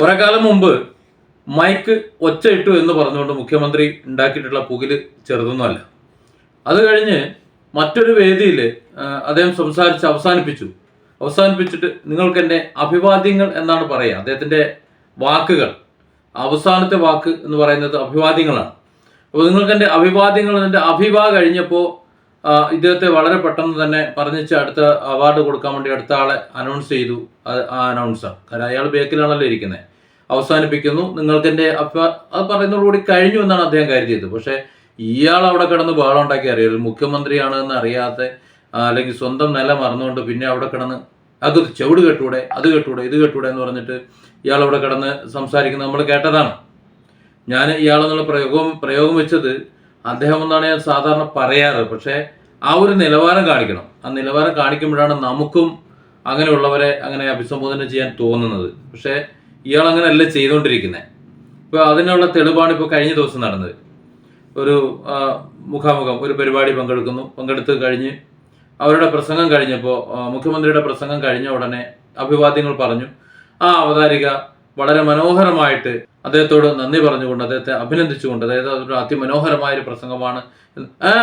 കുറെ കാലം മുമ്പ് മൈക്ക് ഒച്ച ഇട്ടു എന്ന് പറഞ്ഞുകൊണ്ട് മുഖ്യമന്ത്രി ഉണ്ടാക്കിയിട്ടുള്ള പുകില് ചെറുതൊന്നുമല്ല. അത് കഴിഞ്ഞ് മറ്റൊരു വേദിയിൽ അദ്ദേഹം സംസാരിച്ച് അവസാനിപ്പിച്ചിട്ട് നിങ്ങൾക്ക് എൻ്റെ അഭിവാദ്യങ്ങൾ എന്നാണ് പറയുക. അദ്ദേഹത്തിൻ്റെ വാക്കുകൾ, അവസാനത്തെ വാക്ക് എന്ന് പറയുന്നത് അഭിവാദ്യങ്ങളാണ്. അപ്പോൾ നിങ്ങൾക്ക് എൻ്റെ അഭിവാദ്യങ്ങൾ, എൻ്റെ അഭിവാ കഴിഞ്ഞപ്പോൾ ഇദ്ദേഹത്തെ വളരെ പെട്ടെന്ന് തന്നെ പറഞ്ഞിച്ച് അടുത്ത അവാർഡ് കൊടുക്കാൻ വേണ്ടി അടുത്ത ആളെ അനൗൺസ് ചെയ്തു. ആ അനൗൺസർ, കാരണം അയാൾ ബേക്കിലാണല്ലോ ഇരിക്കുന്നത്, അവസാനിപ്പിക്കുന്നു. നിങ്ങൾക്ക് എൻ്റെ അത് പറയുന്നതോടുകൂടി കഴിഞ്ഞു എന്നാണ് അദ്ദേഹം കരുതിയത്. പക്ഷേ ഇയാൾ അവിടെ കിടന്ന് ബഹളം ഉണ്ടാക്കി അറിയാം, മുഖ്യമന്ത്രിയാണ് എന്ന് അറിയാതെ, അല്ലെങ്കിൽ സ്വന്തം നില മറന്നുകൊണ്ട് പിന്നെ അവിടെ കിടന്ന് അത് ചെവിട് കെട്ടൂടെ, അത് കെട്ടൂടെ, ഇത് കെട്ടൂടെ എന്ന് പറഞ്ഞിട്ട് ഇയാൾ അവിടെ കിടന്ന് സംസാരിക്കുന്നത് നമ്മൾ കേട്ടതാണ്. ഞാൻ ഇയാളെന്നുള്ള പ്രയോഗം വെച്ചത് അദ്ദേഹം എന്നാണ് ഞാൻ സാധാരണ പറയാറ്. പക്ഷേ ആ ഒരു നിലവാരം കാണിക്കണം. ആ നിലവാരം കാണിക്കുമ്പോഴാണ് നമുക്കും അങ്ങനെയുള്ളവരെ അങ്ങനെ അഭിസംബോധന ചെയ്യാൻ തോന്നുന്നത്. പക്ഷേ ഇയാൾ അങ്ങനെയല്ല ചെയ്തുകൊണ്ടിരിക്കുന്നത്. ഇപ്പോൾ അതിനുള്ള തെളിവാണ് ഇപ്പോൾ കഴിഞ്ഞ ദിവസം നടന്നത്. ഒരു മുഖാമുഖം ഒരു പരിപാടി പങ്കെടുത്ത് കഴിഞ്ഞ് അവരുടെ പ്രസംഗം കഴിഞ്ഞപ്പോൾ, മുഖ്യമന്ത്രിയുടെ പ്രസംഗം കഴിഞ്ഞ ഉടനെ അഭിവാദ്യങ്ങൾ പറഞ്ഞു. ആ അവതാരിക വളരെ മനോഹരമായിട്ട് അദ്ദേഹത്തോട് നന്ദി പറഞ്ഞുകൊണ്ട്, അദ്ദേഹത്തെ അഭിനന്ദിച്ചുകൊണ്ട്, അതായത് അതൊരു അതിമനോഹരമായൊരു പ്രസംഗമാണ്,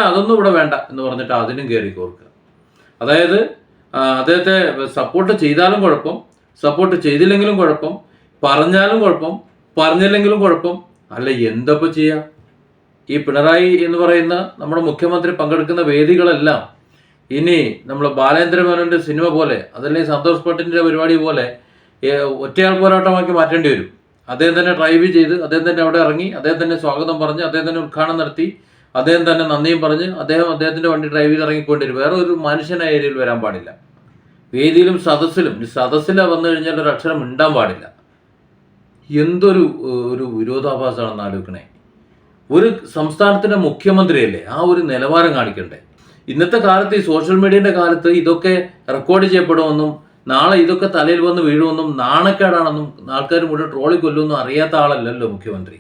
അതൊന്നും ഇവിടെ വേണ്ട എന്ന് പറഞ്ഞിട്ട് അതിനും കയറി കോർക്കുക. അതായത് അദ്ദേഹത്തെ സപ്പോർട്ട് ചെയ്താലും കുഴപ്പം, സപ്പോർട്ട് ചെയ്തില്ലെങ്കിലും കുഴപ്പം, പറഞ്ഞാലും കുഴപ്പം, പറഞ്ഞില്ലെങ്കിലും കുഴപ്പം. അല്ല, എന്തപ്പോൾ ചെയ്യുക? ഈ പിണറായി എന്ന് പറയുന്ന നമ്മുടെ മുഖ്യമന്ത്രി പങ്കെടുക്കുന്ന വേദികളെല്ലാം ഇനി നമ്മൾ ബാലേന്ദ്ര മേനോന്റെ സിനിമ പോലെ, അതല്ലെങ്കിൽ സന്തോഷ് പട്ടിന്റെ പരിപാടി പോലെ ഒറ്റയാൾ പോരാട്ടമാക്കി മാറ്റേണ്ടി വരും. അദ്ദേഹം തന്നെ ഡ്രൈവ് ചെയ്ത്, അദ്ദേഹം തന്നെ അവിടെ ഇറങ്ങി, അദ്ദേഹം തന്നെ സ്വാഗതം പറഞ്ഞ്, അദ്ദേഹം തന്നെ ഉദ്ഘാടനം നടത്തി, അദ്ദേഹം തന്നെ നന്ദിയും പറഞ്ഞ് അദ്ദേഹത്തിന്റെ വണ്ടി ഡ്രൈവ് ചെയ്ത് ഇറങ്ങിക്കൊണ്ടിരും. വേറെ ഒരു മനുഷ്യനായ ഏരിയയിൽ വരാൻ പാടില്ല. വേദിയിലും സദസ്സിൽ വന്നു കഴിഞ്ഞാൽ ഒരു അക്ഷരം മിണ്ടാൻ പാടില്ല. എന്തൊരു വിരോധാഭാസമാണെന്ന് ആലോചിക്കണേ. ഒരു സംസ്ഥാനത്തിന്റെ മുഖ്യമന്ത്രിയല്ലേ, ആ ഒരു നിലവാരം കാണിക്കണ്ടേ? ഇന്നത്തെ കാലത്ത്, ഈ സോഷ്യൽ മീഡിയയുടെ കാലത്ത് ഇതൊക്കെ റെക്കോർഡ് ചെയ്യപ്പെടുമെന്നും നാളെ ഇതൊക്കെ തലയിൽ വന്ന് വീഴുമെന്നും നാണക്കേടാണെന്നും ആൾക്കാർ മുഴുവൻ ട്രോളി കൊല്ലുമെന്നും അറിയാത്ത ആളല്ലല്ലോ മുഖ്യമന്ത്രി.